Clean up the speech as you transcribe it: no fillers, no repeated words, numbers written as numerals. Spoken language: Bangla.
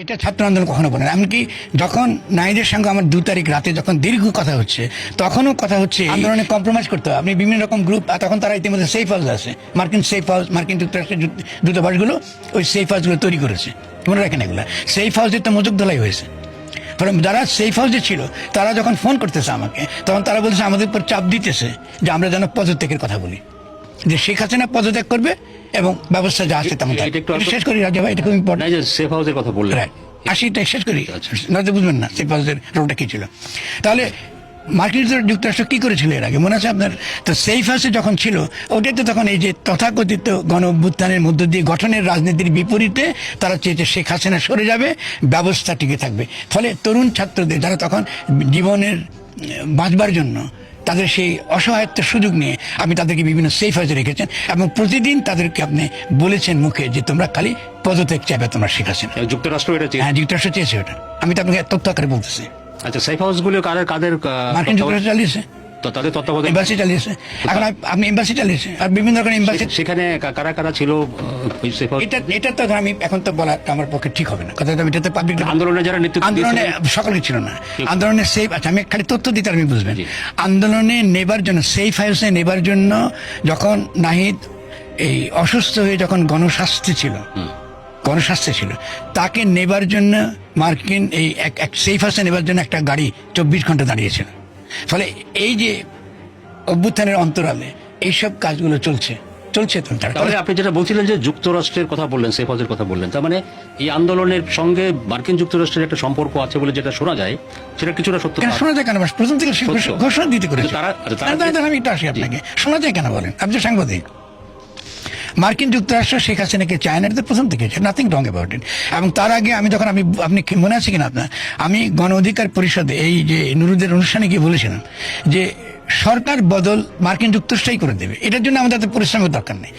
এটা ছাত্র আন্দোলন কখনো বলে না। এমনকি যখন নাহিদের সঙ্গে আমার 2 তারিখ রাতে যখন দীর্ঘ কথা হচ্ছে, তখনও কথা হচ্ছে আন্দোলনে কম্প্রোমাইজ করতে হবে। আপনি বিভিন্ন রকম গ্রুপ, তখন তারা ইতিমধ্যে সেফ হাউস আছে, মার্কিন সেফ হাউস, মার্কিন যুক্তরাষ্ট্রের দূতাবাসগুলো ওই সেফ হাউসগুলো তৈরি করেছে। মনে রাখেন, এগুলো সেফ হাউসের তো মজুক ধলাই হয়েছে। ফলে যারা সেফ হাউসে ছিল তারা যখন ফোন করতেছে আমাকে, তখন তারা বলছে আমাদের উপর চাপ দিতেছে যে আমরা যেন পদত্যাগের কথা বলি, যে শেখ হাসিনা পদত্যাগ করবে এবং ব্যবস্থা যা আছে তেমন। শেষ করি রাজা ভাই, এটা খুব ইম্পর্টেন্ট। সেফ হাউসের কথা বললেন, আশিটা শেষ করি, নয়তো বুঝবেন না সেফ হাউসের রোলটা কি ছিল। তাহলে মার্কিন যুক্তরাষ্ট্র কি করেছিল এর আগে মনে আছে আপনার? তো সেফ হাউসে যখন ছিল, ওটাই তো তখন এই যে তথাকথিত গণ অভ্যুত্থানের মধ্য দিয়ে গঠনের রাজনীতির বিপরীতে তারা চেয়েছে শেখ হাসিনা সরে যাবে, ব্যবস্থা টিকে থাকবে। ফলে তরুণ ছাত্রদের যারা তখন জীবনের বাঁচবার জন্য তাদের সেই অসহায়ত্বের সুযোগ নিয়ে আপনি তাদেরকে বিভিন্ন সেফ হাউসে রেখেছেন এবং প্রতিদিন তাদেরকে আপনি বলেছেন মুখে যে তোমরা খালি পদত্যাগ চাইবে, তোমরা শেখ হাসিনা। যুক্তরাষ্ট্র এটা চেয়েছে। হ্যাঁ, যুক্তরাষ্ট্র চেয়েছে ওটা। আমি তো আপনাকে তথ্য আকারে বলতেছি। আচ্ছা, সেফ হাউস গুলো কাদের? মার্কিন যুক্তরাষ্ট্র চালিয়েছে, তাদের তত্ত্বাবধানে এম্বাসি চালিয়েছে। এখন আপনি এম্বাসি চালিয়েছে আর বিভিন্ন রকম এম্বাসি। সেখানে কারা কারা ছিল? এটা তো আমি এখন তো বলা আমার পক্ষে ঠিক হবে না কথা। এটাতে পাবলিক আন্দোলনে যারা নেতৃত্ব আন্দোলনে সকলে ছিল না। আন্দোলনে সেফ, আচ্ছা আমি খালি তথ্য দিতে আপনি বুঝবেন। আন্দোলনে নেবার জন্য, সেফ হাউসে নেবার জন্য যখন নাহিদ এই অসুস্থ হয়ে যখন গণস্বাস্থ্যে ছিল, তাকে নেবার জন্য মার্কিন এই এক সেফ হাউসে নেবার জন্য একটা গাড়ি 24 ঘন্টা দাঁড়িয়েছিল। ফলে এই যে অভ্যুত্থানের অন্তরালে এইসব কাজগুলো চলছে তো। তাহলে আপনি যেটা বলছিলেন যে যুক্তরাষ্ট্রের কথা বললেন, সেফ হাউসের কথা বললেন, তার মানে এই আন্দোলনের সঙ্গে মার্কিন যুক্তরাষ্ট্রের একটা সম্পর্ক আছে বলে যেটা শোনা যায়, সেটা কিছুটা সত্য। শোনা যায় কেন? প্রথম থেকে ঘোষণা দিতে করেছে। আমি এটা আসি আপনাকে, শোনা যায় কেন বলেন? আপনি সাংবাদিক। মার্কিন যুক্তরাষ্ট্র শেখ হাসিনাকে চায় না, এটা প্রথম থেকে, নাথিং রং অ্যাবাউট ইট। এবং তার আগে আমি যখন আপনি মনে আছে কিনা আপনার, আমি গণ অধিকার পরিষদে এই যে নুরুদের অনুষ্ঠানে গিয়ে বলেছিলাম যে সরকার বদল মার্কিন যুক্তরাষ্ট্রই করে দেবে, এটার জন্য আমাদের পরিশ্রমের দরকার নেই।